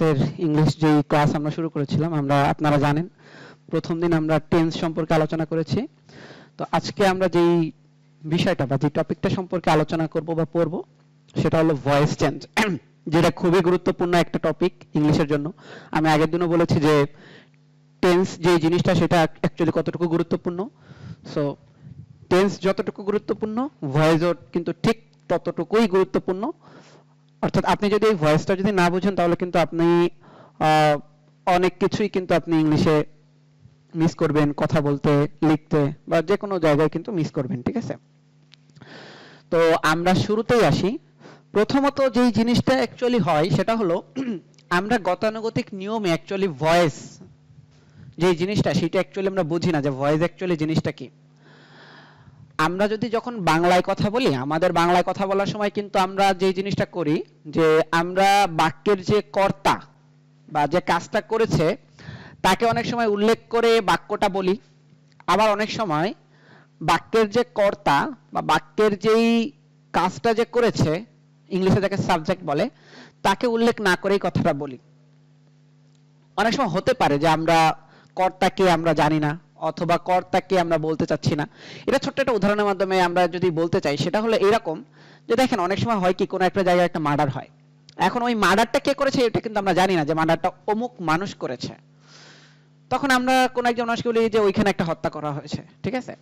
ক্লাসের ইংলিশ যে ক্লাস আমরা শুরু করেছিলাম, আপনারা জানেন প্রথম দিন আমরা টেন্স সম্পর্কে আলোচনা করেছি। তো আজকে আমরা যেই বিষয়টা বা যে টপিকটা সম্পর্কে আলোচনা করব বা পড়ব সেটা হলো ভয়েস চেঞ্জ, যেটা খুবই গুরুত্বপূর্ণ একটা টপিক ইংলিশের জন্য। আমি আগের দিনও বলেছি যে টেন্স যে জিনিসটা সেটা অ্যাকচুয়ালি কতটুকু গুরুত্বপূর্ণ। সো টেন্স যতটুকু গুরুত্বপূর্ণ, ভয়েসও কিন্তু ঠিক ততটুকুই গুরুত্বপূর্ণ। অর্থাৎ আপনি যদি এই ভয়েসটা যদি না বুঝেন তাহলে কিন্তু আপনি অনেক কিছুই কিন্তু আপনি ইংলিশে মিস করবেন, কথা বলতে, লিখতে বা যে কোনো জায়গায় কিন্তু মিস করবেন, ঠিক আছে? তো আমরা শুরুতেই আসি। প্রথমত যেই জিনিসটা অ্যাকচুয়ালি হয় সেটা হলো আমরা গতানুগতিক নিয়মে অ্যাকচুয়ালি ভয়েস যেই জিনিসটা সেটা অ্যাকচুয়ালি আমরা বুঝি না যে ভয়েস অ্যাকচুয়ালি জিনিসটা কি। আমরা যদি যখন বাংলায় কথা বলি, আমাদের বাংলায় কথা বলার সময় কিন্তু আমরা যে জিনিসটা করি যে আমরা বাক্যের যে কর্তা বা যে কাজটা করেছে তাকে অনেক সময় উল্লেখ করে বাক্যটা বলি, আবার অনেক সময় বাক্যের যে কর্তা বা বাক্যের যেই কাজটা যে করেছে, ইংলিশে যাকে সাবজেক্ট বলে, তাকে উল্লেখ না করেই কথাটা বলি। অনেক সময় হতে পারে যে আমরা কর্তাকে আমরা জানি না অথবা কর্তাকে আমরা বলতে চাচ্ছি না। এটা ছোট্ট একটা উদাহরণের মাধ্যমে আমরা যদি বলতে চাই সেটা হলো এরকম যে দেখেন অনেক সময় হয় কি কোনো একটা জায়গায় একটা মার্ডার হয়, এখন ওই মার্ডারটা কে করেছে এটা কিন্তু আমরা জানি না যে মার্ডারটা অমুক মানুষ করেছে। তখন আমরা কোন একজন মানুষকে বলি যে ওইখানে একটা হত্যা করা হয়েছে, ঠিক আছে?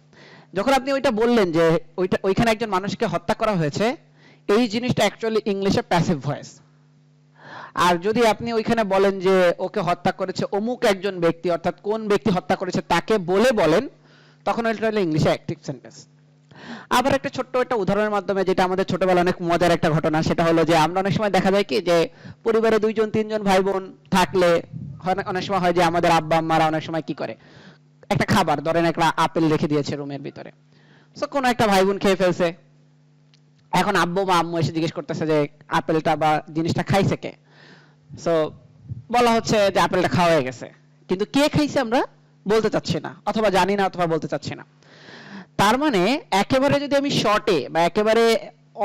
যখন আপনি ওইটা বললেন যে ওইখানে একজন মানুষকে হত্যা করা হয়েছে, এই জিনিসটা অ্যাকচুয়ালি ইংলিশে প্যাসিভ ভয়েস। আর যদি আপনি ওইখানে বলেন যে ওকে হত্যা করেছে অমুক একজন ব্যক্তি, অর্থাৎ কোন ব্যক্তি হত্যা করেছে তাকে বলেন, তখন এটা হলো ইংলিশে অ্যাক্টিভ সেন্টেন্স। আবার একটা ছোট্ট একটা উদাহরণের মাধ্যমে, যেটা আমাদের ছোটবেলায় অনেক মজার একটা ঘটনা, সেটা হলো যে আমরা অনেক সময় দেখা যায় কি যে পরিবারে 2 জন 3 জন ভাই বোন থাকলে অনেক সময় হয় যে আমাদের আব্বা আম্মারা অনেক সময় কি করে, একটা খাবার ধরেন একটা আপেল রেখে দিয়েছে রুমের ভিতরে, সো কোনো একটা ভাই বোন খেয়ে ফেলছে। এখন আব্বু বা আম্মু এসে জিজ্ঞেস করতেছে যে আপেলটা বা জিনিসটা খাইছে কে। সো বলা হচ্ছে যে আপেলটা খাওয়া হয়ে গেছে, কিন্তু কে খাইছে আমরা বলতে চাচ্ছি না, অথবা জানি না, অথবা বলতে চাচ্ছি না। তার মানে একেবারে যদি আমি শর্টে বা একেবারে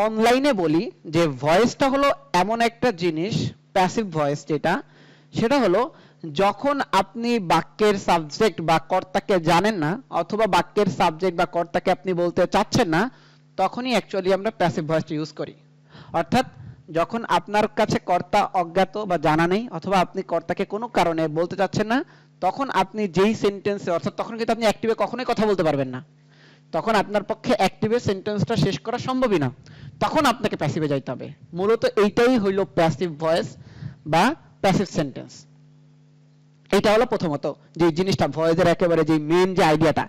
অনলাইনে বলি যে ভয়েসটা হলো এমন একটা জিনিস, প্যাসিভ ভয়েস যেটা, সেটা হলো যখন আপনি বাক্যের সাবজেক্ট বা কর্তাকে জানেন না অথবা বাক্যের সাবজেক্ট বা কর্তাকে আপনি বলতে চাচ্ছেন না, তখনই অ্যাকচুয়ালি আমরা প্যাসিভ ভয়েসটা ইউজ করি। অর্থাৎ যখন আপনার কাছে কর্তা অজ্ঞাত বা জানা নেই অথবা আপনি কর্তাকে কোনো কারণে বলতে চাচ্ছেন না, তখন আপনি যেই সেন্টেন্সে, অর্থাৎ তখন কিন্তু আপনি অ্যাক্টিভে কখনোই কথা বলতে পারবেন না, তখন আপনার পক্ষে অ্যাক্টিভে সেন্টেন্সটা শেষ করা সম্ভবই না, তখন আপনাকে প্যাসিভে যাইতে হবে। মূলত এইটাই হইল প্যাসিভ ভয়েস বা প্যাসিভ সেন্টেন্স। এটা হলো প্রথমত যে জিনিসটা ভয়েসের একেবারে যে মেইন যে আইডিয়াটা,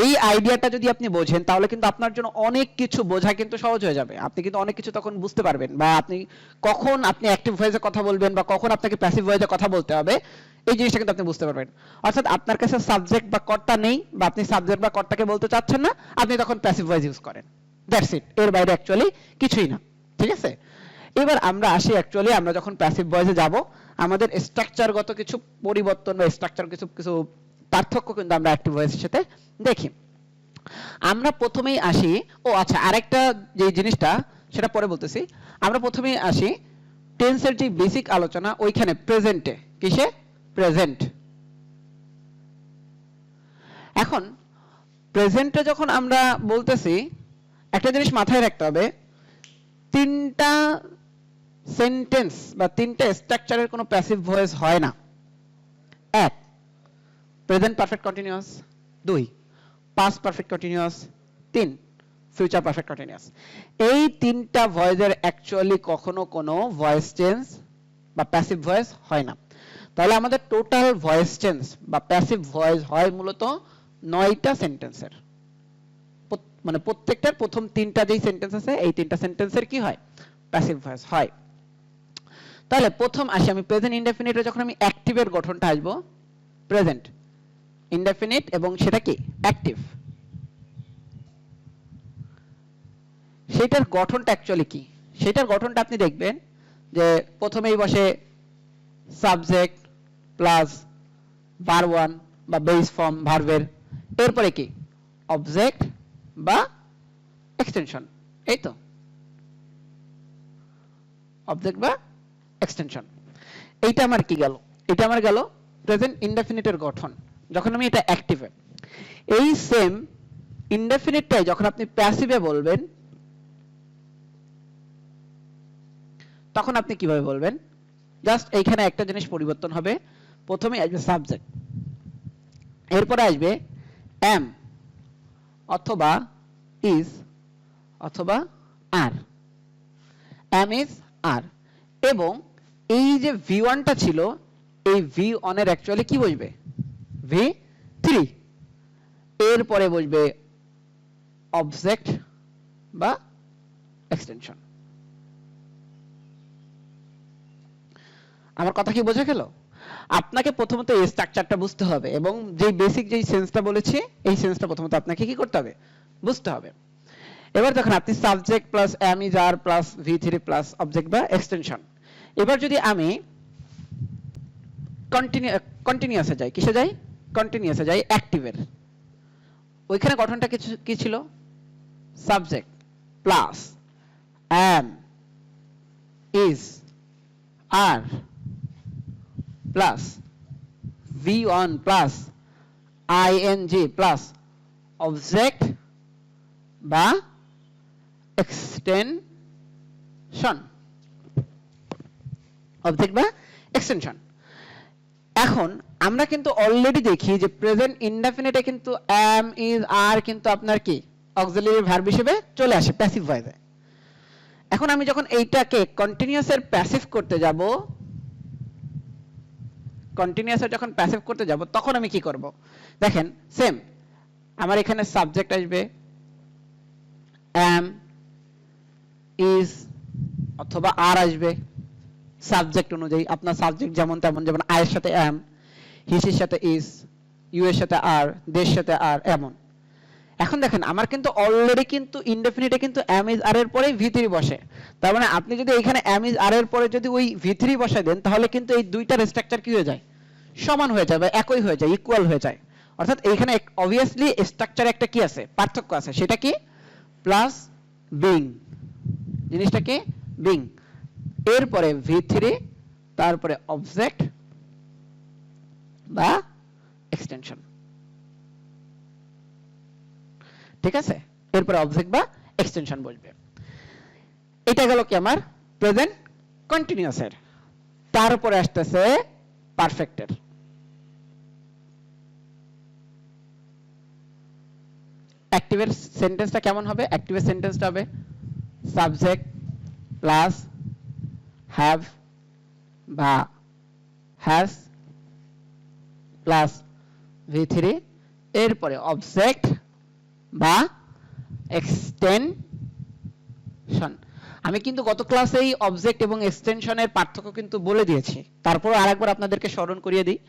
এই আইডিয়াটা যদি আপনি বোঝেন তাহলে কিন্তু আপনার জন্য অনেক কিছু বোঝা কিন্তু সহজ হয়ে যাবে। আপনি কিন্তু অনেক কিছু তখন বুঝতে পারবেন, বা আপনি কখন আপনি অ্যাক্টিভ ভয়েসে কথা বলবেন বা কখন আপনাকে প্যাসিভ ভয়েসে কথা বলতে হবে, এই জিনিসটা কিন্তু আপনি বুঝতে পারবেন। অর্থাৎ আপনার কাছে সাবজেক্ট বা কর্তা নেই বা আপনি সাবজেক্ট বা কর্তাকে বলতে চাচ্ছেন না, আপনি তখন প্যাসিভ ভয়েস ইউজ করেন, দ্যাটস ইট, এর বাইরে অ্যাকচুয়ালি কিছুই না, ঠিক আছে? এবার আমরা আসি অ্যাকচুয়ালি আমরা যখন প্যাসিভ ভয়েসে যাব, আমাদের স্ট্রাকচারগত কিছু পরিবর্তন বা স্ট্রাকচার কিছু কিছু পার্থক্য কিন্তু আমরা অ্যাক্টিভ ভয়েসের সাথে দেখি। আমরা প্রথমেই আসি, ও আচ্ছা আরেকটা যে জিনিসটা সেটা পরে বলতেছি। আমরা প্রথমেই আসি টেন্সের যে বেসিক আলোচনা, ওইখানে প্রেজেন্টে, কিসে? প্রেজেন্ট। এখন প্রেজেন্টে যখন আমরা বলতেছি, একটা জিনিস মাথায় রাখতে হবে, তিনটা সেন্টেন্স বা তিনটা স্ট্রাকচারের কোনো প্যাসিভ ভয়েস হয় না। 1 present perfect continuous, 2 past perfect continuous, 3 future perfect continuous. এই তিনটা ভয়েসের অ্যাকচুয়ালি কখনো কোনো ভয়েস চেঞ্জ বা প্যাসিভ ভয়েস হয় না। তাহলে আমাদের টোটাল ভয়েস চেঞ্জ বা প্যাসিভ ভয়েস হয় মূলত 9টা সেন্টেন্সের, মানে প্রত্যেকটার প্রথম 3টা যেই সেন্টেন্স আছে এই 3টা সেন্টেন্সের কি হয়? প্যাসিভ ভয়েস হয়। তাহলে প্রথম আসি আমি প্রেজেন্ট ইনডেফিনিটে, যখন আমি অ্যাক্টিভের গঠনটা আসবো, প্রেজেন্ট ইনডেফিনিট এবং সেটা কি অ্যাক্টিভ, সেটার গঠনটা অ্যাকচুয়ালি কি? সেটার গঠনটা আপনি দেখবেন যে প্রথমেই বসে সাবজেক্ট প্লাস ভার্ব 1 বা বেস ফর্ম ভার্বের, এরপরে কি অবজেক্ট বা এক্সটেনশন, এই তো অবজেক্ট বা এক্সটেনশন। এইটা আমার কি গেল, এটা আমার গেল প্রেজেন্ট ইনডেফিনিটের গঠন যখন আমি এটা অ্যাক্টিভে। এই সেম ইনডেফিনিটটাই যখন আপনি প্যাসিভে বলবেন তখন আপনি কিভাবে বলবেন, জাস্ট এইখানে একটা জিনিস পরিবর্তন হবে, প্রথমে আসবে সাবজেক্ট, এরপরে আসবে am অথবা is অথবা are, am is are, এবং এই যে v1 টা ছিল এই v1 এর অ্যাকচুয়ালি কি বসবে v3, এরপরে বসবে অবজেক্ট বা এক্সটেনশন। আমার কথা কি বোঝা গেল? আপনাকে প্রথমত এই স্ট্রাকচারটা বুঝতে হবে এবং যে বেসিক যে সেন্সটা বলেছি এই সেন্সটা প্রথমত আপনাকে কি করতে হবে, বুঝতে হবে। এবার দেখুন আপনি subject plus am is are plus v3 plus object বা এক্সটেনশন। এবার যদি আমি কন্টিনিউয়াসে যাই, কিসে যাই, কন্টিনিউয়াসে যাই অ্যাক্টিভের, ওইখানে গঠনটা কি ছিল, subject plus am is are plus v1 plus ing plus object বা এক্সটেনশন, অবজেক্ট বা এক্সটেনশন। এখন আমরা কিন্তু অলরেডি দেখি যে প্রেজেন্ট ইনডেফিনিটে কিন্তু am is are কিন্তু আপনার কি অক্সিলারি ভার্ব হিসেবে চলে আসে প্যাসিভ ভয়েসে। এখন আমি যখন এইটাকে কন্টিনিউয়াসের প্যাসিভ করতে যাব, কন্টিনিউয়াসের যখন প্যাসিভ করতে যাব তখন আমি কি করব, দেখেন সেম আমার এখানে সাবজেক্ট আসবে am is অথবা are আসবে সাবজেক্ট অনুযায়ী, আপনার সাবজেক্ট যেমন তেমন, যেমন I এর সাথে am, his এর সাথে is, you এর সাথে are, their সাথে are, এমন। এখন দেখেন আমার কিন্তু অলরেডি কিন্তু ইনডেফিনিটে কিন্তু am is are এর পরে v3 বসে, তার মানে আপনি যদি এখানে am is are এর পরে যদি ওই v3 বসায় দেন তাহলে কিন্তু এই দুইটার স্ট্রাকচার কি হয়ে যায়, সমান হয়ে যায় বা একই হয়ে যায়, ইকুয়াল হয়ে যায়। অর্থাৎ এইখানে অবভিয়াসলি স্ট্রাকচারে একটা কি আছে, পার্থক্য আছে, সেটা কি প্লাস বিং, জিনিসটা কি বিং, এরপরে v3 তারপরে অবজেক্ট বা এক্সটেনশন, ঠিক আছে, এরপরে অবজেক্ট বা এক্সটেনশন বলবে। এটা গেল কি আমার প্রেজেন্ট কন্টিনিউয়াসের। তার উপরে আসতেছে পারফেক্টের। অ্যাক্টিভের সেন্টেন্সটা কেমন হবে, অ্যাক্টিভের সেন্টেন্সটা হবে সাবজেক্ট প্লাস হ্যাভ বা হ্যাজ প্লাস v3 এরপরে অবজেক্ট বা এক্সটেনশন। আমি কিন্তু গত ক্লাসেই অবজেক্ট এবং এক্সটেনশনের পার্থক্য কিন্তু বলে দিয়েছি, তারপর আরেকবার আপনাদেরকে স্মরণ করিয়ে দিই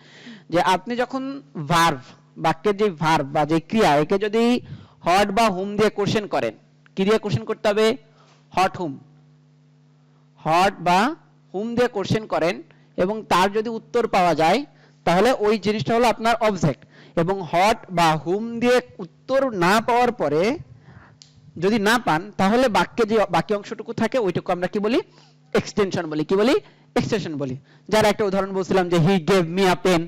যে আপনি যখন ভার্ব, বাক্যের যে ভার্ব বা যে ক্রিয়া, একে যদি হট বা হুম দিয়ে কোশ্চেন করেন, কি দিয়ে কোশ্চেন করতে হবে, হট হুম, হট বা হুম দিয়ে কোশ্চেন করেন এবং তার যদি উত্তর পাওয়া যায় তাহলে ওই জিনিসটা হলো আপনার অবজেক্ট, এবং হট বা হুম দিয়ে উত্তর না পাওয়ার পরে যদি না পান তাহলে বাক্যে যে বাকি অংশটুকু থাকে ওইটুকু আমরা কি বলি, এক্সটেনশন বলি। কি বলি, এক্সটেনশন বলি। যার একটা উদাহরণ বলছিলাম যে he gave me a pen,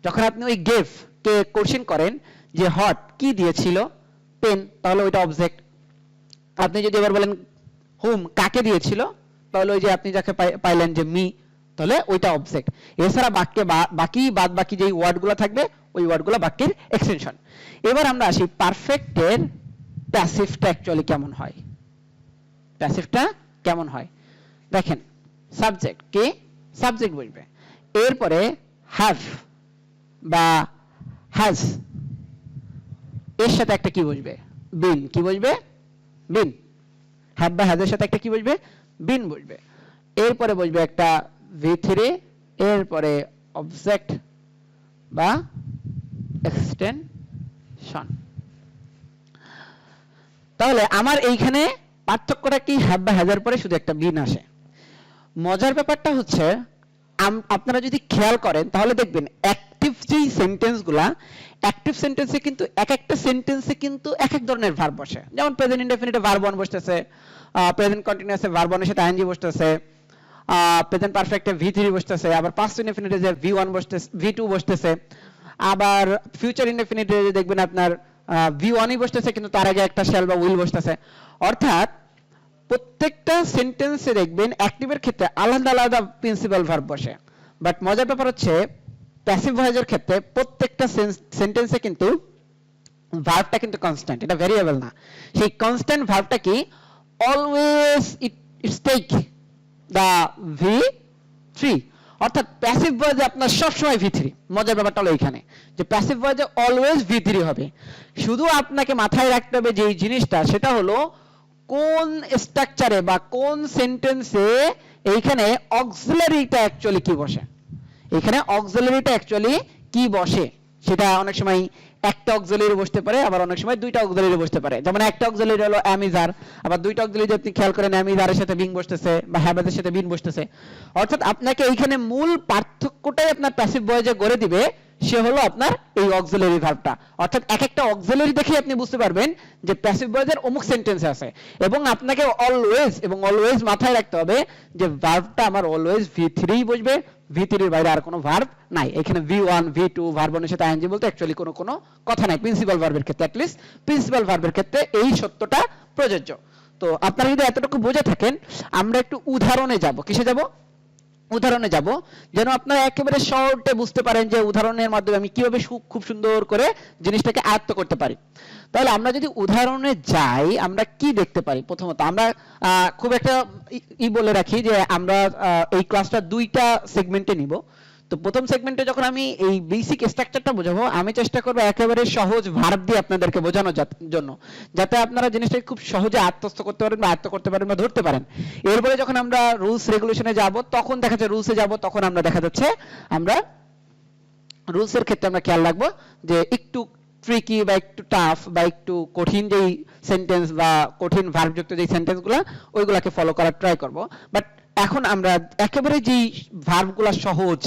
যখন আপনি ওই গেভ কে কোশ্চেন করেন যে হট কি দিয়েছিল, পেন, তাহলে ওইটা অবজেক্ট। আপনি যদি এবার বলেন হুম কাকে দিয়েছিল, তাহলে ওই যে আপনি যাকে পাইলেন যে মি, তাহলে ওইটা অবজেক্ট। এছাড়া বাক্যে বাদ বাকি যেই ওয়ার্ডগুলো থাকবে ওই ওয়ার্ডগুলো বাক্যের এক্সটেনশন। এবার আমরা আসি পারফেক্টের প্যাসিভটা অ্যাকচুয়ালি কেমন হয়, প্যাসিভটা কেমন হয়। দেখেন সাবজেক্ট কে, সাবজেক্ট বলবে, এরপরে হ্যাভ বা হ্যাজ, এর সাথে একটা কি বসবে, বিন, কি বসবে, বিন, হ্যাভ বা হ্যাজের সাথে একটা কি বসবে, বিন বসবে। এরপরে বসবে একটা v3, এরপরে অবজেক্ট বা এক্সটেনশন। তাহলে আমার এইখানে পার্থক্যটা কি, হ্যাভ বা হ্যাজের পরে শুধু একটা বিন আসে। মজার ব্যাপারটা হচ্ছে আপনারা যদি খেয়াল করেন তাহলে দেখবেন অ্যাক্টিভ যেই সেন্টেন্সগুলা, অ্যাক্টিভ সেন্টেন্সে কিন্তু এক একটা সেন্টেন্সে কিন্তু এক এক ধরনের ভার্ব বসে। যেমন প্রেজেন্ট ইনডেফিনিটে ভার্ব 1 বসতেছে, প্রেজেন্ট কন্টিনিউয়াসে ভার্ব 1 এর সাথে আইএনজি বসতেছে, প্রেজেন্ট পারফেক্টে ভি থ্রি বসতেছে, আবার পাস্ট ইনডেফিনিটে ভি ওয়ান বসতেছে, ভি টু বসতেছে, আবার ফিউচার ইনডেফিনিটে দেখবেন আপনার ভি ওয়ানই বসতেছে কিন্তু তার আগে একটা শ্যাল বা উইল বসতেছে। অর্থাৎ প্রত্যেকটা সেন্টেন্সে দেখবেন অ্যাক্টিভের ক্ষেত্রে আলাদা আলাদা প্রিন্সিপাল ভার্ব বসে, বাট মজার ব্যাপার হচ্ছে প্যাসিভ ভয়েসের ক্ষেত্রে প্রত্যেকটা সেন্টেন্সে কিন্তু ভার্বটা কিন্তু কনস্ট্যান্ট, এটা ভেরিয়েবল না। সেই কনস্ট্যান্ট ভার্বটা কি, always its take the V three. অর্থাৎ প্যাসিভ ভয়েসে আপনার সবসময় ভি থ্রি। মজার ব্যাপারটা হলো এইখানে যে প্যাসিভ ভয়েসে অলওয়েজ ভি থ্রি হবে। শুধু আপনাকে মাথায় রাখতে হবে যে জিনিসটা, সেটা হলো কোন স্ট্রাকচারে বা কোন সেন্টেন্সে এইখানে অক্সিলারিটা অ্যাকচুয়ালি কি বসে। এখানে অক্সিলারিটা অ্যাকচুয়ালি কি বসে সেটা অনেক সময় একটা অক্সিলারি বসতে পারে, আবার অনেক সময় দুইটা অক্সিলারি বসতে পারে। যেমন একটা অক্সিলারি হলো am is are, আবার দুইটা অক্সিলারি আপনি খেয়াল করেন am is are এর সাথে being বসতেছে বা have এর সাথে been বসতেছে। অর্থাৎ আপনাকে এইখানে মূল পার্থক্যটাই আপনার প্যাসিভ ভয়েসে গড়ে দিবে সে হলো আপনার এই অক্সিলারি ভার্বটা। অর্থাৎ এক একটা অক্সিলারি দেখে আপনি বুঝতে পারবেন যে প্যাসিভ ভয়েসের অমুক সেন্টেন্স আছে, এবং আপনাকে অলওয়েজ মাথায় রাখতে হবে যে ভার্বটা আমার অলওয়েজ v3 বসবে, v3 এর বাইরে আর কোনো ভার্ব নাই। এখানে v1 v2 ভার্ব এর সাথে ing বলতে অ্যাকচুয়ালি কোনো কথা নাই প্রিন্সিপাল ভার্বের ক্ষেত্রে। অ্যাট লিস্ট প্রিন্সিপাল ভার্বের ক্ষেত্রে এই সত্যটা প্রযোজ্য। তো আপনারা যদি এতটুকু বুঝে থাকেন, আমরা একটু উদাহরণে যাব। কিসে যাব? উদাহরণে যাব, যেন আপনারা একেবারে শর্টে বুঝতে পারেন যে উদাহরণের মাধ্যমে আমি কিভাবে খুব সুন্দর করে জিনিসটাকে আয়ত্ত করতে পারি। তাহলে আমরা যদি উদাহরণে যাই, আমরা কি দেখতে পারি? প্রথমত আমরা খুব একটা বলে রাখি যে আমরা এই ক্লাসটা দুইটা সেগমেন্টে নিব। তো প্রথম সেগমেন্টে যখন আমি এই বেসিক স্ট্রাকচারটা বোঝাবো, আমি চেষ্টা করব একেবারে সহজ ভার্ব দিয়ে আপনাদেরকে বোঝানোর জন্য, যাতে আপনারা জিনিসটাকে খুব সহজে আত্মস্থ করতে পারেন বা আয়ত্ত করতে পারেন বা ধরতে পারেন। এরপরে যখন আমরা রুলস রেগুলেশনে যাব, তখন দেখা যাচ্ছে রুলসে যাব, তখন আমরা দেখা যাচ্ছে আমরা রুলসের ক্ষেত্রে আমরা খেয়াল রাখবো যে একটু ট্রিকি বা একটু টাফ বা একটু কঠিন যেই সেন্টেন্স বা কঠিন ভার্বযুক্ত যেই সেন্টেন্সগুলো, ওইগুলোকে ফলো করার ট্রাই করব। বাট এখন আমরা একেবারে যেই ভার্বগুলো সহজ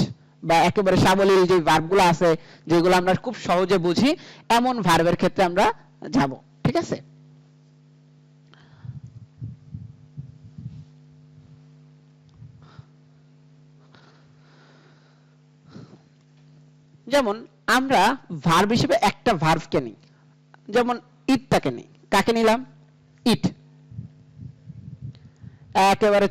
বা একেবারে সাবলীল যে ভার্বগুলো আছে, যেগুলো আমরা খুব সহজে বুঝি, এমন ভার্বের ক্ষেত্রে আমরা যাব। ঠিক আছে? যেমন আমরা ভার্ব হিসেবে একটা ভার্বকে নিই, যেমন ইটটাকে নিই। কাকে নিলাম? ইট। একেবারে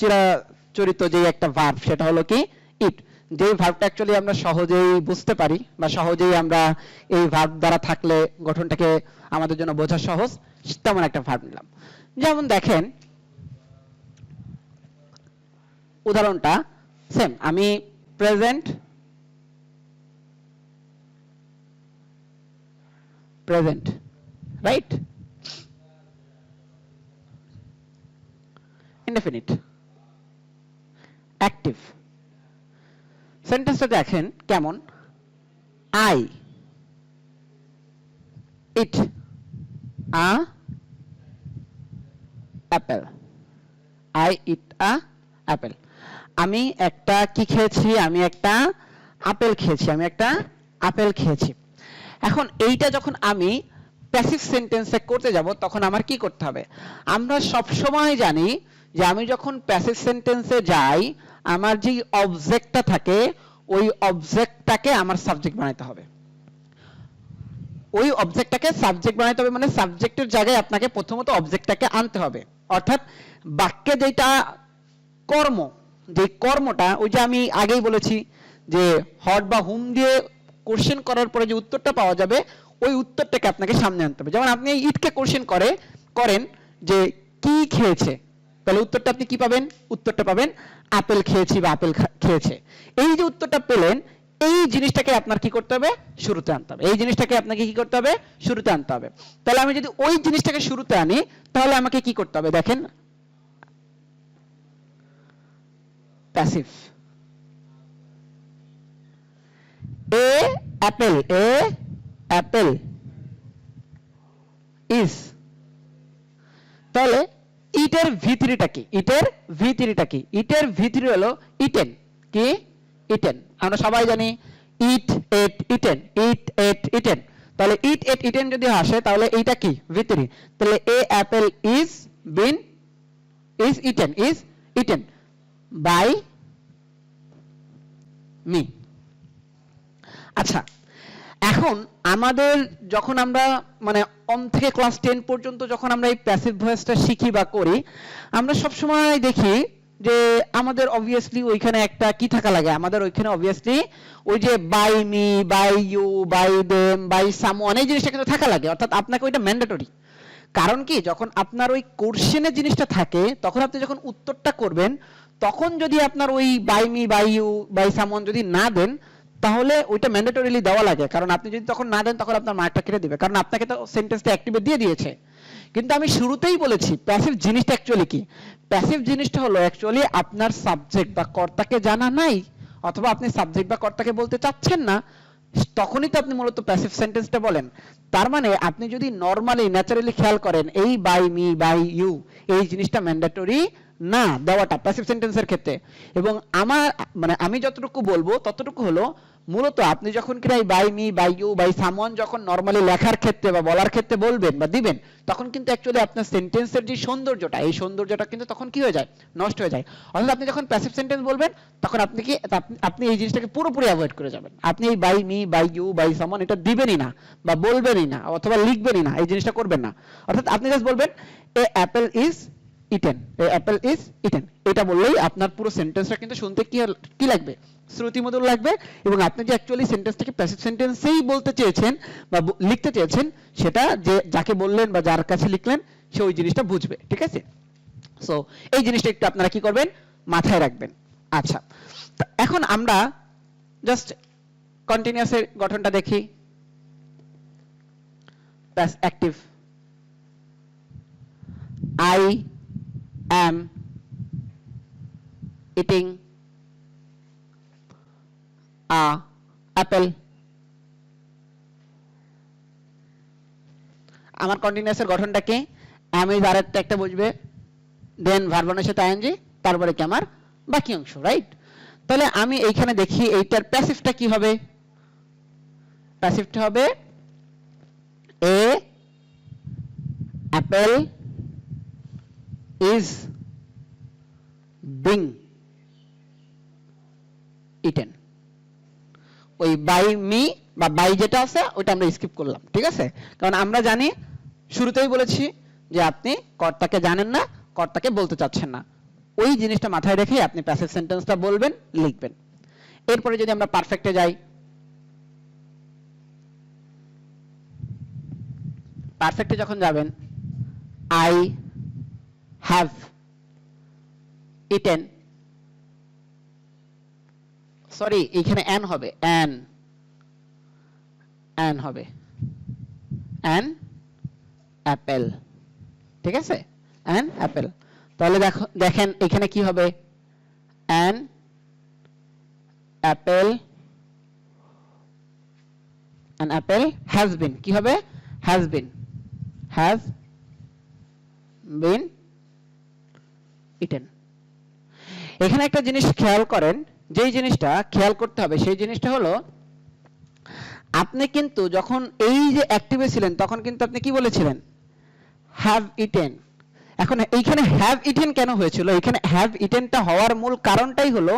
চিরাচরিত যে একটা ভার্ব, সেটা হলো কি ইট। যে ভার্বটা অ্যাকচুয়ালি আমরা সহজেই বুঝতে পারি বা সহজেই আমরা এই ভার্ব দ্বারা থাকলে গঠনটাকে আমাদের জন্য বোঝা সহজ, তেমন একটা ভার্ব নিলাম। যেমন দেখেন উদাহরণটা সেম, আমি প্রেজেন্ট রাইট, indefinite, অ্যাক্টিভ। সেন্টেন্সটা দেখেন কেমন, I eat a Apple, I eat a Apple. আমি একটা কি খেয়েছি? আমি একটা আপেল খেয়েছি, আমি একটা আপেল খেয়েছি। এখন এইটা যখন আমি প্যাসিভ সেন্টেন্সে করতে যাব, তখন আমার কি করতে হবে? আমরা সব সময় জানি যে আমি যখন প্যাসিভ সেন্টেন্সে যাই, আমার যে অবজেক্টটা থাকে, ওই অবজেক্টটাকে আমার সাবজেক্ট বানাইতে হবে। ওই অবজেক্টটাকে সাবজেক্ট বানাইতে হবে মানে সাবজেক্টের জায়গায় আপনাকে প্রথমত অবজেক্টটাকে আনতে হবে। অর্থাৎ বাক্যে যেটা কর্ম, যে কর্মটা, ওই যে আমি আগেই বলেছি যে হট বা হুম দিয়ে কোশ্চেন করার পরে যে উত্তরটা পাওয়া যাবে, ওই উত্তরটাকে আপনাকে সামনে আনতে হবে। যেমন আপনি এই ইটকে কোশ্চেন করেন যে কি খেয়েছে, তাহলে উত্তরটা আপনি কি পাবেন? উত্তরটা পাবেন আপেল খেয়েছি বা আপেল খেয়েছে। এই যে উত্তরটা পেলেন, এই জিনিসটাকে আপনার কি করতে হবে? শুরুতে আনতে হবে। এই জিনিসটাকে আপনাকে কি করতে হবে? শুরুতে আনতে হবে। তাহলে আমি যদি ওই জিনিসটাকে শুরুতে আনি, তাহলে আমাকে কি করতে হবে? দেখেন, প্যাসিভ। A apple is. তাহলে ইটের ভিতরিটা কি? ইটের ভিতরি হলো ইটেন। কি? ইটেন। আমরা সবাই জানি ইট এট ইটেন, ইট এট ইটেন। তাহলে ইট এট ইটেন যদি আসে, তাহলে এইটা কি? ভিতরি। তাহলে a apple is been is eaten by me। আচ্ছা, এখন আমাদের যখন আমরা মানে অন থেকে ক্লাস 10 পর্যন্ত যখন আমরা এই প্যাসিভ ভয়েসটা শিখি বা করি, আমরা সব সময় দেখি যে আমাদের অবভিয়াসলি ওইখানে একটা কি থাকা লাগে, আমাদের ওইখানে অবভিয়াসলি ওই যে by me, by you, by them, by someone, এই জিনিসটা কিন্তু থাকা লাগে, অর্থাৎ আপনাকে ওইটা ম্যান্ডেটরি। কারণ কি, যখন আপনার ওই কোশ্চেনের জিনিসটা থাকে, তখন আপনি যখন উত্তরটা করবেন, তখন যদি আপনার ওই by me, by you, by someone যদি না দেন, তাহলে ওইটা ম্যান্ডেটরিলি দেওয়া লাগে। কারণ আপনি যদি তখন না দেন, তখন আপনার মার্কটা কেটে দিবে, কারণ আপনাকে তো সেন্টেন্সটা অ্যাক্টিভে দিয়ে দিয়েছে। কিন্তু আমি শুরুতেই বলেছি প্যাসিভ জিনিসটা অ্যাকচুয়ালি কি। প্যাসিভ জিনিসটা হলো অ্যাকচুয়ালি আপনার সাবজেক্ট বা কর্তাকে জানা নাই, অথবা আপনি সাবজেক্ট বা কর্তাকে বলতে চাচ্ছেন না, তখনই তো আপনি মূলত প্যাসিভ সেন্টেন্সটা বলেন। তার মানে আপনি যদি নরমালি ন্যাচারালি খেয়াল করেন, এই বাই মি, বাই ইউ, এই জিনিসটা ম্যান্ডেটরি না দেওয়াটা প্যাসিভ সেন্টেন্সের ক্ষেত্রে। এবং আমার মানে আমি যতটুকু বলবো ততটুকু হলো, মূলত আপনি যখন কিনা এই by me, by you, by someone যখন নরমালি লেখার ক্ষেত্রে বা বলার ক্ষেত্রে বলবেন বা দিবেন, তখন কিন্তু অ্যাকচুয়ালি আপনার সেন্টেন্সের যে সৌন্দর্যটা, এই সৌন্দর্যটা কিন্তু তখন কি হয়ে যায়, নষ্ট হয়ে যায়। অর্থাৎ আপনি যখন প্যাসিভ সেন্টেন্স বলবেন, তখন আপনি কি আপনি এই জিনিসটাকে পুরোপুরি অ্যাভয়েড করে যাবেন। আপনি এই by me, by you, by someone এটা দিবেনই না, বা বলবেনই না, অথবা লিখবেনই না, এই জিনিসটা করবেন না। অর্থাৎ আপনি জাস্ট বলবেন a apple is eaten, a apple is eaten, এটা বললেই আপনার পুরো সেন্টেন্সটা কিন্তু শুনতে কি লাগবে, শ্রুতিমধুর লাগবে। এবং আপনি যে অ্যাকচুয়ালি সেন্টেন্সটাকে প্যাসিভ সেন্টেন্সেই বলতে চেয়েছেন বা লিখতে চেয়েছেন, সেটা যে যাকে বললেন বা যার কাছে লিখলেন, সে ওই জিনিসটা বুঝবে। ঠিক আছে, সো এই জিনিসটা একটু আপনারা কি করবেন, মাথায় রাখবেন। আচ্ছা, এখন আমরা জাস্ট কন্টিনিউয়াসের গঠনটা দেখি। Pass active, I am eating a apple। আমার কন্টিনিউয়াসের গঠনটা কি, আমি আরেকটা একটা বুঝবে, দেন ভার্বনের সাথে আইএনজি, তারপরে কি আমার বাকি অংশ, রাইট। তাহলে আমি এইখানে দেখি এইটার প্যাসিভটা কি হবে। প্যাসিভটা হবে এ অ্যাপেল ইজ বিং ইটেন। ওই বাই মি বা বাই যেটা আছে ওটা আমরা স্কিপ করলাম, ঠিক আছে। কারণ আমরা জানি, শুরুতেই বলেছি যে আপনি কর্তাকে জানেন না, কর্তাকে বলতে চাচ্ছেন না, ওই জিনিসটা মাথায় রেখে আপনি প্যাসিভ সেন্টেন্সটা বলবেন, লিখবেন। এরপরে যদি আমরা পারফেক্টে যাই, পারফেক্টে যখন যাবেন, আই হ্যাভ ইটেন, সরি এখানে অ্যান হবে, অ্যান হবে, অ্যান অ্যাপেল, ঠিক আছে, অ্যান অ্যাপেল। তাহলে দেখেন এখানে কি হবে, an Apple, an Apple has been, কি হবে, হ্যাজ বিন ইটেন। এখানে একটা জিনিস খেয়াল করেন, যেই জিনিসটা খেয়াল করতে হবে সেই জিনিসটা হলো, আপনি কিন্তু যখন এই যে অ্যাক্টিভে ছিলেন তখন কিন্তু আপনি কি বলেছিলেন, হ্যাভ ইটেন। এখন এইখানে হ্যাভ ইটেন কেন হয়েছিল, এখানে হ্যাভ ইটেনটা হওয়ার মূল কারণটাই হলো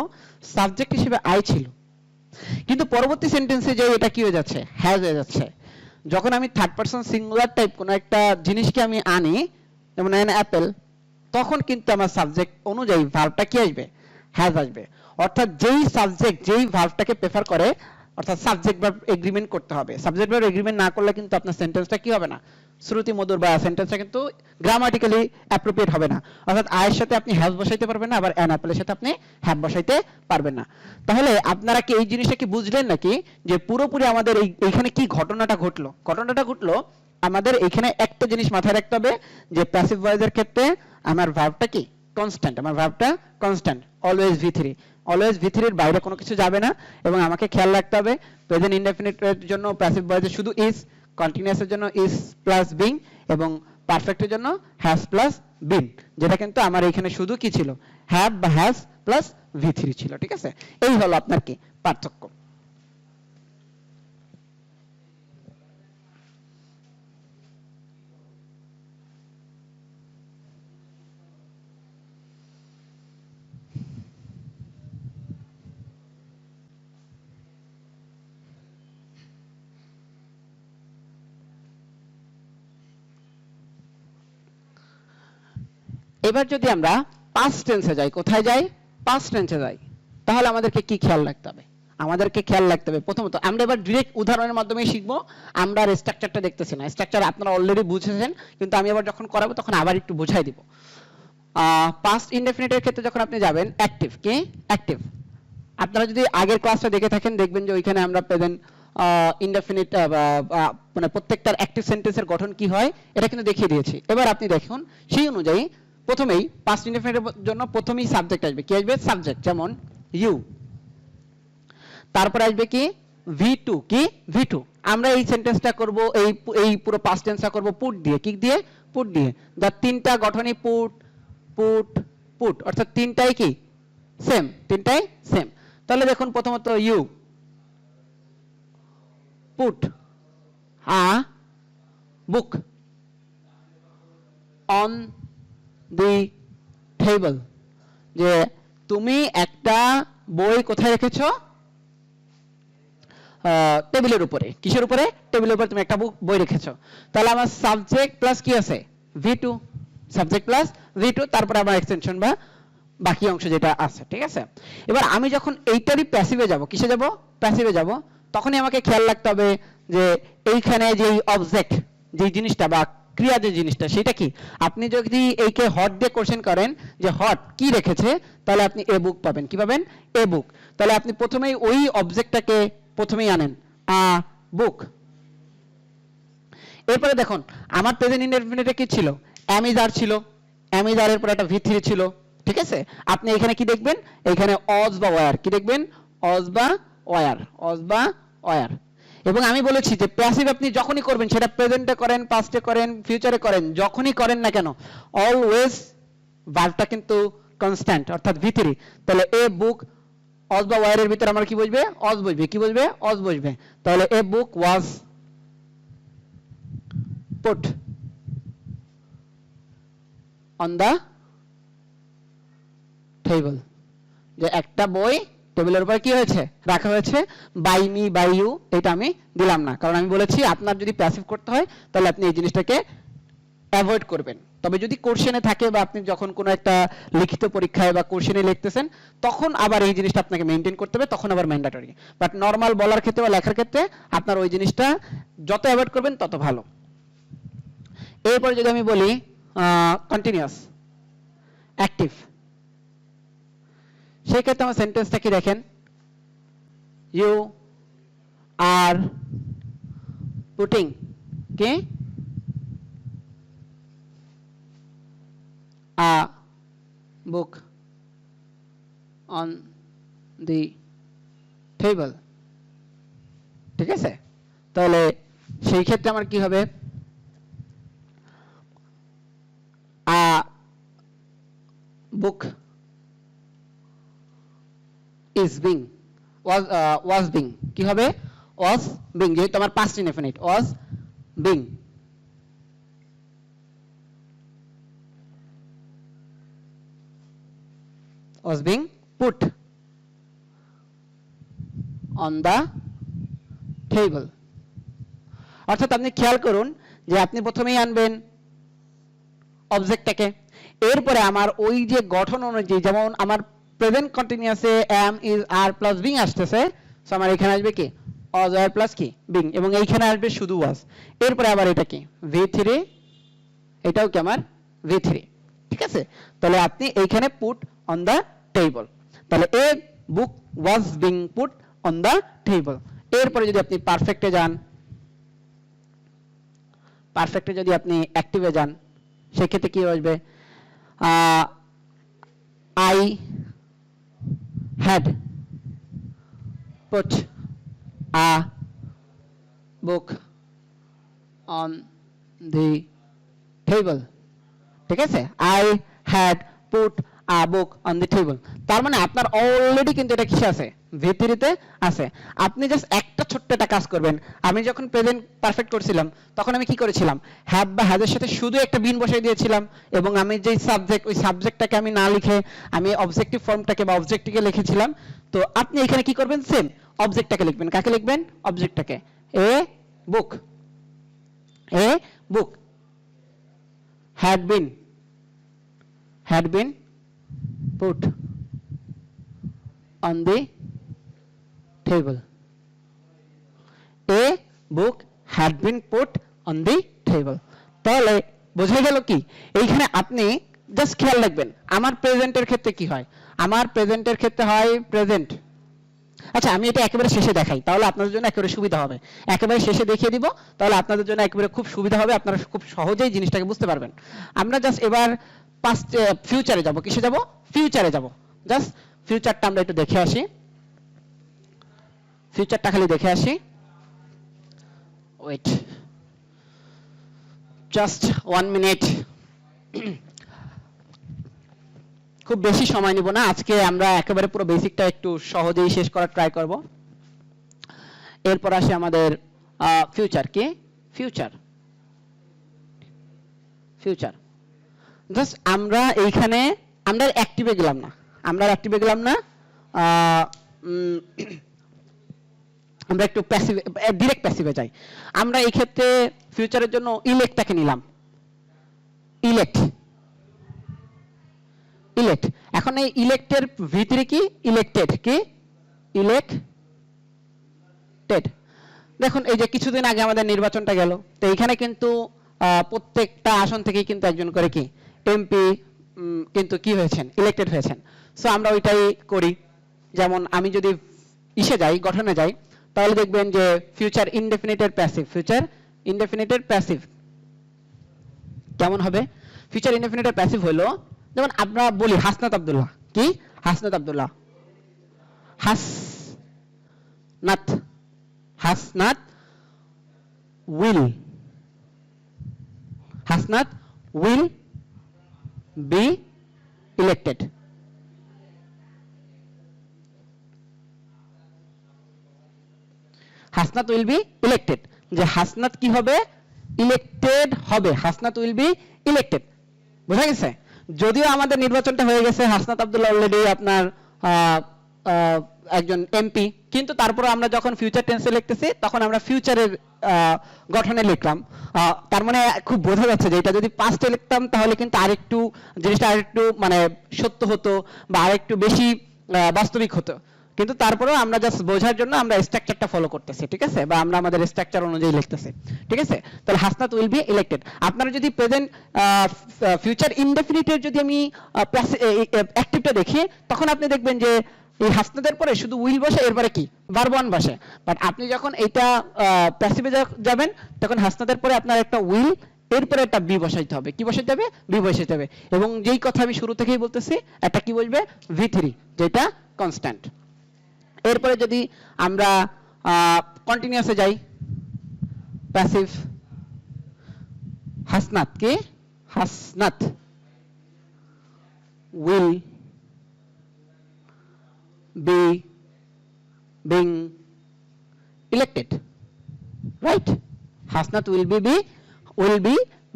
সাবজেক্ট হিসেবে আই ছিল, কিন্তু পরবর্তী সেন্টেন্সে যে এটা কি হয়ে যাচ্ছে, হ্যাজ হয়ে যাচ্ছে। যখন আমি থার্ড পারসন সিঙ্গুলার টাইপ কোনো একটা জিনিসকে আমি আনি, যেমন অ্যান অ্যাপেল, তখন কিন্তু আমার সাবজেক্ট অনুযায়ী ভার্বটা কি আসবে, হ্যাজ আসবে। অর্থাৎ যেই সাবজেক্ট যেই ভার্বটাকে প্রেফার করে, অর্থাৎ সাবজেক্ট ভার্ব এগ্রিমেন্ট করতে হবে। সাবজেক্ট ভার্ব এগ্রিমেন্ট না করলে কিন্তু আপনার সেন্টেন্সটা কি হবে না, শ্রুতি মধুর, বা সেন্টেন্সটা কিন্তু গ্রামাটিক্যালি অ্যাপ্রোপ্রিয়েট হবে না। অর্থাৎ আয়ের সাথে আপনি হ্যাভ বসাইতে পারবেন না, আবার অ্যান অ্যাপেলের সাথে আপনি হ্যাভ বসাইতে পারবেন না। তাহলে আপনারা কি এই জিনিসটা কি বুঝলেন নাকি, যে পুরোপুরি আমাদের এইখানে কি ঘটনাটা ঘটলো, ঘটনাটা ঘটলো আমাদের এইখানে একটা জিনিস মাথায় রাখতে হবে, যে প্যাসিভ ভয়েসের ক্ষেত্রে আমার ভার্বটা কি কনস্ট্যান্ট, আমার ভার্বটা কনস্ট্যান্ট, অলওয়েজ ভি3, অলওয়েজ ভি3 এর বাইরে কোনো কিছু যাবে না। এবং আমাকে খেয়াল রাখতে হবে প্রেজেন্ট ইনডেফিনিট এর জন্য প্যাসিভ ভয়েসে শুধু ইজ, কন্টিনিউয়াসের জন্য ইজ প্লাস বিং, এবং পারফেক্টের জন্য হ্যাজ প্লাস বিন, যেটা কিন্তু আমার এখানে শুধু কি ছিল, হ্যাভ বা হ্যাজ প্লাস ভি3 ছিল। ঠিক আছে, এই হলো আপনার কি পার্থক্য। এবার যদি আমরা পাস্ট টেন্সে যাই, কোথায় যাই? পাস্ট টেন্সে যাই, তাহলে আমাদেরকে কি খেয়াল রাখতে হবে? আমাদেরকে খেয়াল রাখতে হবে প্রথমত আমরা এবার ডিরেক্ট উদাহরণের মাধ্যমে শিখবো। আমরা আর স্ট্রাকচারটা দেখতেছি না, স্ট্রাকচার আপনারা অলরেডি বুঝেছেন, কিন্তু আমি আবার যখন করাবো তখন আবার একটু বুঝাই দিব। পাস্ট ইনডেফিনিটের ক্ষেত্রে যখন আপনি যাবেন অ্যাক্টিভ, কি অ্যাক্টিভ, আপনারা যদি আগের ক্লাসটা দেখে থাকেন দেখবেন যে ওইখানে আমরা প্রেজেন্ট ইনডেফিনিট মানে প্রত্যেকটার অ্যাক্টিভ সেন্টেন্সের গঠন কি হয় এটা কিন্তু দেখিয়ে দিয়েছি। এবার আপনি দেখুন সেই অনুযায়ী প্রথমেই পাস্ট ইনডেফিনিটের জন্য প্রথমেই সাবজেক্ট আসবে, কি আসবে? সাবজেক্ট, যেমন ইউ। তারপরে আসবে কি? V2, কি V2। আমরা এই সেন্টেন্সটা করব, এই পুরো পাস্ট টেন্সটা করব পুট দিয়ে, কি দিয়ে? পুট দিয়ে। যার তিনটা গঠনই পুট পুট পুট, অর্থাৎ তিনটাই কি সেম, তিনটাই সেম। তাহলে দেখুন প্রথমত you put a book on the table, যে তুমি একটা বই কোথায় রেখেছো? টেবিলের উপরে। কিসের উপরে? টেবিলের উপরে তুমি একটা বই রেখেছো। তাহলে আমার সাবজেক্ট প্লাস কি আছে? V2, সাবজেক্ট প্লাস V2, তারপরে আবার এক্সটেনশন বা বাকি অংশ যেটা আছে, ঠিক আছে? এবার আমি যখন এইটারই প্যাসিভে যাব, কিসে যাব? প্যাসিভে যাব, তখনই আমাকে খেয়াল রাখতে হবে যে এইখানে যে অবজেক্ট, যে জিনিসটা বা ক্রিয়া যে জিনিসটা, সেটা কি? আপনি যদি এইকে হট দিয়ে কোশ্চেন করেন যে হট কি রেখেছে, তাহলে আপনি এ বুক পাবেন। কি পাবেন? এ বুক। তাহলে আপনি প্রথমেই ওই অবজেক্টটাকে প্রথমেই আনেন, আ বুক। এরপরে দেখুন আমার প্রেজেন্ট ইনডেফিনিটে কি ছিল? অ্যাম ইজ আর ছিল, অ্যাম ইজ আর এর পরে একটা V3 ছিল, ঠিক আছে? আপনি এখানে কি দেখবেন? এখানে অজ বা ওয়্যার, কি দেখবেন? অজ বা ওয়্যার, অজ বা ওয়্যার। এবং আমি বলেছি যে প্যাসিভ আপনি যখনই করবেন, সেটা প্রেজেন্টে করেন, পাস্টে করেন, ফিউচারে করেন, যখনই করেন না কেন অলওয়েজ ভার্বটা কিন্তু কনস্ট্যান্ট, অর্থাৎ V3। তাহলে এ বুক অজ বা ওয়্যারের ভিতরে আমরা কি বসবে? অজ বসবে। কি বসবে? অজ বসবে। তাহলে এ বুক ওয়াজ put on the table, যে একটা বই টেবিলের উপর কি হয়েছে? রাখা হয়েছে। বাই মি, বাই ইউ, এটা আমি দিলাম না, কারণ আমি বলেছি আপনার যদি প্যাসিভ করতে হয় তাহলে আপনি এই জিনিসটাকে অ্যাভয়েড করবেন। তবে যদি কোশ্চেনে থাকে বা আপনি যখন কোনো একটা লিখিত পরীক্ষায় বা কোশ্চেনে লিখতেছেন, তখন আবার এই জিনিসটা আপনাকে মেনটেন করতে হবে, তখন আবার ম্যান্ডেটরি। বাট নর্মাল বলার ক্ষেত্রে বা লেখার ক্ষেত্রে আপনার ওই জিনিসটা যত অ্যাভয়েড করবেন তত ভালো। এরপরে যদি আমি বলি কন্টিনিউয়াস অ্যাক্টিভ, সেই ক্ষেত্রে আমার সেন্টেন্সটা কি দেখেন? ইউ আর পুটিং, কি আ বুক অন দি টেবল, ঠিক আছে? তাহলে সেই ক্ষেত্রে আমার কি হবে? আ বুক is being, was being, কি হবে? was being, যেহেতু আমার past indefinite, was being। was being put on the table। অর্থাৎ আপনি খেয়াল করুন যে আপনি প্রথমেই আনবেন অবজেক্টটাকে, এরপরে আমার ওই যে গঠন অনুযায়ী, যেমন আমার প্রেজেন্ট কন্টিনিউয়াসে am is are plus being আসতেছে, সো আমার এখানে আসবে কি? was were প্লাস কি? being, এবং এইখানে আসবে শুধু was। এরপরে আবার এটা কি? V3, এটাও কি আমার V3, ঠিক আছে? তাহলে আপনি এইখানে put on the table, তাহলে a book was being put on the table। এরপরে যদি আপনি পারফেক্টে যান, পারফেক্টে যদি আপনি অ্যাক্টিভে যান, সেক্ষেত্রে কি আসবে? I had put a book on the table, ঠিক আছে? I had put a book on the table, তার মানে আপনার অলরেডি কিন্তু এটা কিসে আছে? V3 তে আছে। আপনি জাস্ট একটা ছোট্ট একটা কাজ করবেন। আমি যখন প্রেজেন্ট পারফেক্ট করছিলাম তখন আমি কি করেছিলাম? হ্যাভ বা হ্যাজের সাথে শুধু একটা বিন বসিয়ে দিয়েছিলাম, এবং আমি যেই সাবজেক্ট, ওই সাবজেক্টটাকে আমি না লিখে আমি অবজেক্টিভ ফর্মটাকে বা অবজেক্টটিকে লিখেছিলাম। তো আপনি এখানে কি করবেন? সেম অবজেক্টটাকে লিখবেন। কাকে লিখবেন? অবজেক্টটাকে। এ বুক, এ বুক had been had been put on the table. A book had been put on the table. তাহলে বোঝা গেল কি এইখানে আপনি জাস্ট খেয়াল রাখবেন আমার প্রেজেন্টের ক্ষেত্রে কি হয় আমার প্রেজেন্টের ক্ষেত্রে হয় প্রেজেন্ট আচ্ছা আমি এটা একেবারে শেষে দেখাই তাহলে আপনাদের জন্য একেবারে সুবিধা হবে একেবারে শেষে দেখিয়ে দিব তাহলে আপনাদের জন্য একেবারে খুব সুবিধা হবে আপনারা খুব সহজেই জিনিসটাকে বুঝতে পারবেন আমরা জাস্ট এবার পাস্ট ফিউচারে যাব কিসে যাব ফিউচারে যাব জাস্ট ফিউচারটা আমরা একটু দেখে আসি ফিউচারটা খালি দেখে আসি ওয়েট জাস্ট 1 মিনিট খুব বেশি সময় নিব না আজকে আমরা একেবারে পুরো বেসিকটা একটু সহজেই শেষ করার ট্রাই করব এরপর আসে আমাদের ফিউচার কি ফিউচার ফিউচার জাস্ট আমরা এইখানে আমরা অ্যাক্টিভে গেলাম না আমরা অ্যাক্টিভে গেলাম না আমরা একটু প্যাসিভ ডাইরেক্ট প্যাসিভে যাই আমরা এই ক্ষেত্রে ফিউচারের জন্য ইলেক্টটাকে নিলাম ইলেক্ট ইলেক্ট এখন এই ইলেক্টের ভিতরে কি ইলেক্টেড কি ইলেক্টেড দেখুন এই যে কিছুদিন আগে আমাদের নির্বাচনটা গেল তো এইখানে কিন্তু প্রত্যেকটা আসন থেকে কিন্তু একজন করে কি এমপি কিন্তু কি হয়েছেন ইলেক্টেড হয়েছেন সো আমরা ওইটাই করি যেমন আমি যদি ইসে যাই গঠনে যাই তাহলে দেখবেন যে ফিউচার ইনডেফিনিটেড প্যাসিভ ফিউচার ইনডেফিনিটেড প্যাসিভ কেমন হবে ফিউচার ইনডেফিনিটেড প্যাসিভ হলো যেমন আমরা বলি হাসনাত আব্দুল্লাহ কি Hasnat Abdullah Hasnat Hasnat will Hasnat will be elected Hasnat will be elected যে হাসনাত কি হবে ইলেক্টেড হবে হাসনাত উইল বি ইলেক্টেড বোঝা গেছে যদিও আমাদের নির্বাচনটা হয়ে গেছে হাসনাত আব্দুল্লাহ অলরেডি আপনার একজন এমপি কিন্তু তারপরে আমরা যখন ফিউচার টেন্সে লিখতেছি তখন আমরা ফিউচারের গঠনে লিখলাম তার মানে খুব বোঝা যাচ্ছে যে এটা যদি পাস্টে লিখতাম তাহলে কিন্তু আরেকটু জিনিসটা আরেকটু মানে সত্য হতো বা আরেকটু বেশি বাস্তবিক হতো কিন্তু তারপরেও আমরা জাস্ট বোঝার জন্য আমরা স্ট্রাকচারটা ফলো করতেছি ঠিক আছে বা আমরা আমাদের স্ট্রাকচার অনুযায়ী লিখতেছি ঠিক আছে তাহলে হাসনাত উইল বি ইলেক্টেড আপনারা যদি প্রেজেন্ট ফিউচার ইনডেফিনিটের যদি আমি অ্যাক্টিভটা দেখি তখন আপনি দেখবেন যে এই হাসনাতের পরে শুধু উইল বসে এরপরে কি ভার্ব ওয়ান বসে বাট আপনি যখন এটা প্যাসিভে যাবেন তখন হাসনাতের পরে আপনার একটা উইল এরপরে একটা বি বসাইতে হবে কি বসাইতে হবে বি বসাইতে হবে এবং যেই কথা আমি শুরু থেকেই বলতেছি একটা কি বলবে V3 যেটা কনস্ট্যান্ট এরপরে যদি আমরা কন্টিনিউয়াসে যাই প্যাসিভ হাসনাত কে Hasnat will be being elected right Hasnat will be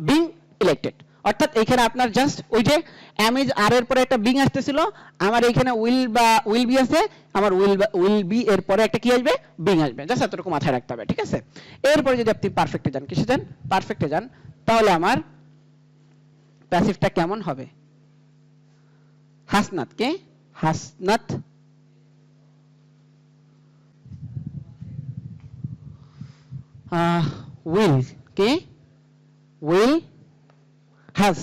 being elected অর্থাৎ এখানে আপনার জাস্ট ওই যে অ্যামিজ আর এর পরে একটা বিং আসতেছিল আমার এখানে উইল বি আছে আমার উইল বি এর পরে একটা কি আসবে বিং আসবে জাস্ট এতটুকু মাথায় রাখতে হবে ঠিক আছে এরপরে যদি আপনি পারফেক্টে যান কিসে যান পারফেক্টে যান তাহলে আমার প্যাসিভটা কেমন হবে হাসনাত কে হাসনাত উইল কে উইল হ্যাজ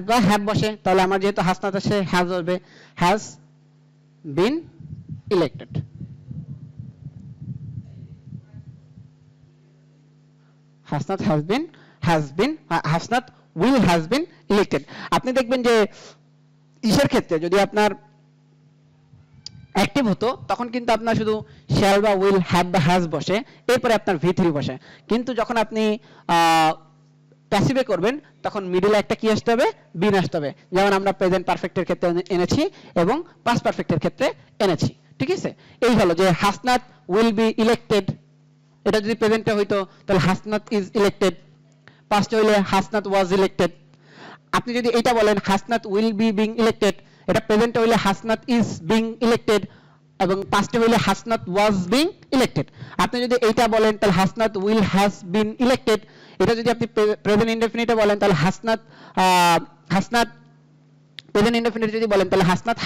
বা হ্যাভ বসে তাহলে আমার যেহেতু হাসনাত আছে হ্যাজ হবে has been elected Hasnat Hasnat will has been elected আপনি দেখবেন যে ইসের ক্ষেত্রে যদি আপনার অ্যাক্টিভ হতো তখন কিন্তু আপনার শুধু শ্যাল বা উইল হ্যাভ বা হ্যাজ বসে এরপরে আপনার V3 বসে কিন্তু যখন আপনি প্যাসিভে করবেন তখন মিডলে একটা কি আসতে হবে বিন আসতে হবে যেমন আমরা প্রেজেন্ট পারফেক্টের ক্ষেত্রে এনেছি এবং পাস্ট পারফেক্টের ক্ষেত্রে এনেছি ঠিক আছে এই হলো যে হাসনাত উইল বি ইলেক্টেড এটা যদি প্রেজেন্টে হইতো তাহলে হাসনাত ইজ ইলেক্টেড পাস্টে হইলে হাসনাত ওয়াজ ইলেক্টেড আপনি যদি এটা বলেন Hasnat will be being elected এটা প্রেজেন্টে হইলে হাসনাত ইজ বিং ইলেক্টেড এবং পাস্টে হইলে হাসনাত ওয়াজ বিং ইলেক্টেড আপনি যদি এইটা বলেন তাহলে Hasnat will has been elected এটা যদি আপনি প্রেজেন্ট ইনডেফিনিটে বলেন তাহলে হাসনাত হাসনাত প্রেজেন্ট ইনডেফিনিট যদি বলেন তাহলে হাসনাত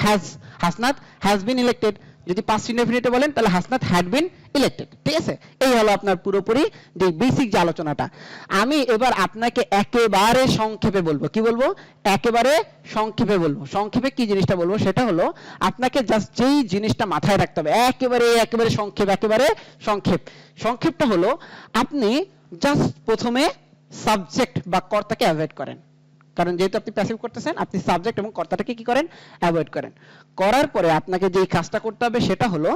হ্যাজ বিন ইলেক্টেড, যদি পাস্ট ইনডেফিনিটে বলেন তাহলে হাসনাত হ্যাড বিন ইলেক্টেড। ঠিক আছে, এই হলো আপনার পুরোপুরি যে বেসিক যে আলোচনাটা। আমি এবার আপনাকে একেবারে সংক্ষেপে বলবো, কি বলবো, একেবারে সংক্ষেপে বলবো। সংক্ষেপে কি জিনিসটা বলবো সেটা হলো আপনাকে জাস্ট যেই জিনিসটা মাথায় রাখতে হবে, একেবারে সংক্ষেপটা হলো আপনি জাস্ট প্রথমে সাবজেক্ট বা কর্তাকে অ্যাভয়েড করেন, কারণ যেহেতু আপনি প্যাসিভ করতেছেন আপনি সাবজেক্ট এবং কর্তাটাকে কি করেন, অ্যাভয়েড করেন। করার পরে আপনাকে যেই কাজটা করতে হবে সেটা হলো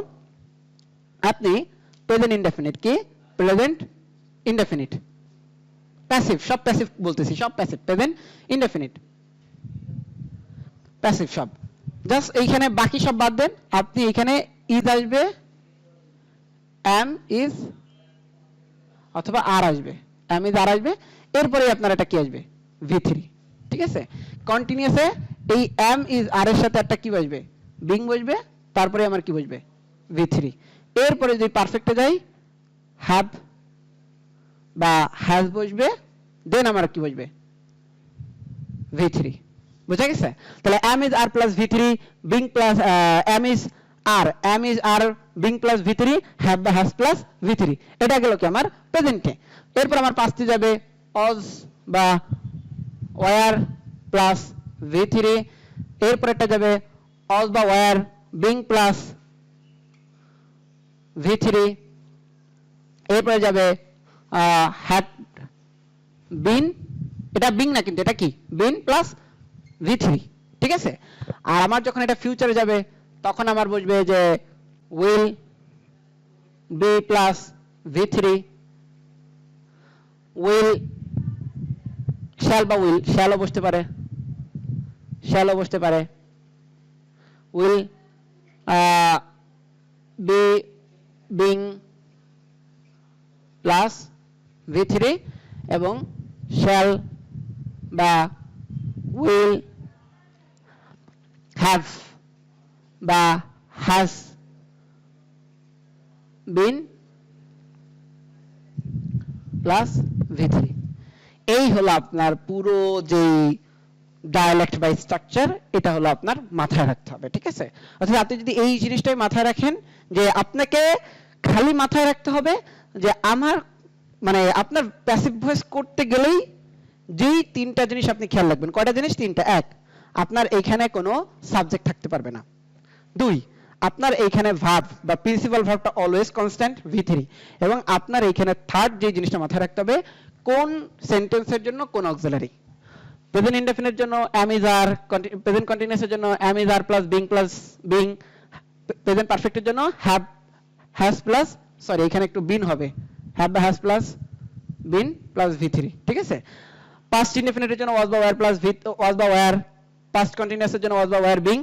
আপনি প্রেজেন্ট ইনডেফিনিট, কি প্রেজেন্ট ইনডেফিনিট, প্যাসিভ, সব প্যাসিভ বলতেছি, সব প্যাসিভ, প্রেজেন্ট ইনডেফিনিট প্যাসিভ সব, জাস্ট এইখানে বাকি সব বাদ দেন। আপনি এখানে ইজ আসবে, এম ইজ অথবা আর আসবে, এম ইজ আর আসবে, এরপরে আপনার এটা কি আসবে, V3। ঠিক আছে, কন্টিনিউয়াসে এই এম ইজ আর এর সাথে একটা কি বসবে, বিং বসবে, তারপরে আমার কি বসবে, V3। এরপরে যদি পারফেক্টে যাই হ্যাভ বা হ্যাজ বসবে, দেন আমার কি বসবে, V3। বুঝা গেছে? তাহলে am is are plus V3, being plus am is are being plus V3, have বা হ্যাজ প্লাস V3, এটা গেল কি আমার প্রেজেন্টে। এরপর আমার পাঁচটি যাবে অজ বা ওয়ার প্লাস V3, এরপর একটা যাবে অজ বা ওয়ার বিং প্লাস V3, এরপরে যাবে হ্যাড বিন, এটা বিং না কিন্তু এটা কি, বিন প্লাস V3। ঠিক আছে, আর আমার যখন এটা ফিউচারে যাবে তখন আমার বসবে যে will be plus V3, will shall বা উইল, শ্যালও বসতে পারে, will be being plus V3, এবং শ্যাল বা উইল হ্যাভ বা হ্যাজ বিন প্লাস V3। এই হলো আপনার পুরো যে ডায়ালেক্ট বাই স্ট্রাকচার, এটা হলো আপনার মাথায় রাখতে হবে। ঠিক আছে, অর্থাৎ আপনি যদি এই জিনিসটাই মাথায় রাখেন যে আপনাকে খালি মাথায় রাখতে হবে যে আমার মানে আপনার প্যাসিভ ভয়েস করতে গেলেই যেই তিনটা জিনিস আপনি খেয়াল রাখবেন, কয়টা জিনিস, তিনটা। এক, আপনার এইখানে কোনো সাবজেক্ট থাকতে পারবে না। দুই, আপনার এইখানে ভার্ব বা প্রিন্সিপাল ভার্বটা অলওয়েজ কনস্ট্যান্ট V3, এবং আপনার এইখানে থার্ড যে জিনিসটা মাথায় রাখতে হবে কোন সেন্টেন্সের জন্য কোন অক্সিলারি। প্রেজেন্ট ইনডেফিনিটের জন্য এম ইজ আর, প্রেজেন্ট কন্টিনিউয়াসের জন্য am is are plus being, present পারফেক্টের জন্য হ্যাভ হ্যাজ প্লাস, সরি এখানে একটু বিন হবে, হ্যাভ বা has plus been plus V3। ঠিক আছে, পাস্ট ইনডেফিনিটের জন্য ওয়াজ বা ওয়্যার প্লাস ওয়াজ বা ওয়্যার, পাস্ট কন্টিনিউয়াসের জন্য ওয়াজ বা ওয়্যার বিং,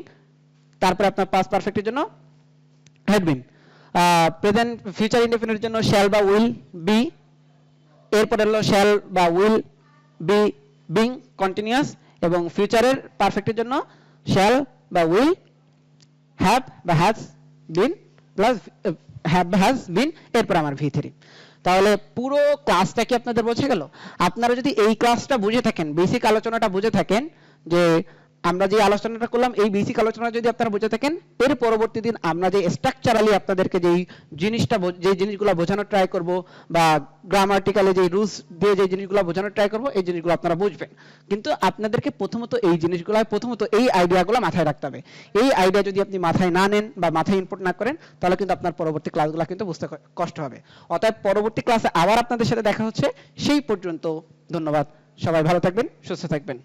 তারপরে আপনার পাস্ট পারফেক্টের জন্য হ্যাড বিন। প্রেজেন্ট ফিউচার ইনডেফিনিটের জন্য শ্যাল বা উইল বি, এরপরে হলো শ্যাল বা উইল বি বিং কন্টিনিউয়াস, এবং ফিউচারের পারফেক্টের জন্য শ্যাল বা উইল হ্যাভ বা হ্যাজ বিন প্লাস হ্যাভ বা হ্যাজ বিন, এরপর আমার V3। তাহলে পুরো ক্লাসটা কি আপনাদের বোঝা গেল? আপনারা যদি এই ক্লাসটা বুঝে থাকেন, বেসিক আলোচনাটা বুঝে থাকেন, যে আমরা যে আলোচনাটা করলাম এই বেসিক আলোচনা যদি আপনারা বুঝে থাকেন, এর পরবর্তী দিন আমরা যে স্ট্রাকচারালি আপনাদেরকে যেই জিনিসটা যে জিনিসগুলো বোঝানোর ট্রাই করব বা গ্রামাটিক্যালি যে রুলস দিয়ে যে জিনিসগুলো বোঝানোর ট্রাই করব, এই জিনিসগুলো আপনারা বুঝবেন। কিন্তু আপনাদেরকে প্রথমত এই আইডিয়াগুলো মাথায় রাখতে হবে। এই আইডিয়া যদি আপনি মাথায় না নেন বা মাথায় ইনপুট না করেন তাহলে কিন্তু আপনার পরবর্তী ক্লাসগুলো কিন্তু বুঝতে কষ্ট হবে। অতএব পরবর্তী ক্লাসে আবার আপনাদের সাথে দেখা হচ্ছে, সেই পর্যন্ত ধন্যবাদ। সবাই ভালো থাকবেন, সুস্থ থাকবেন।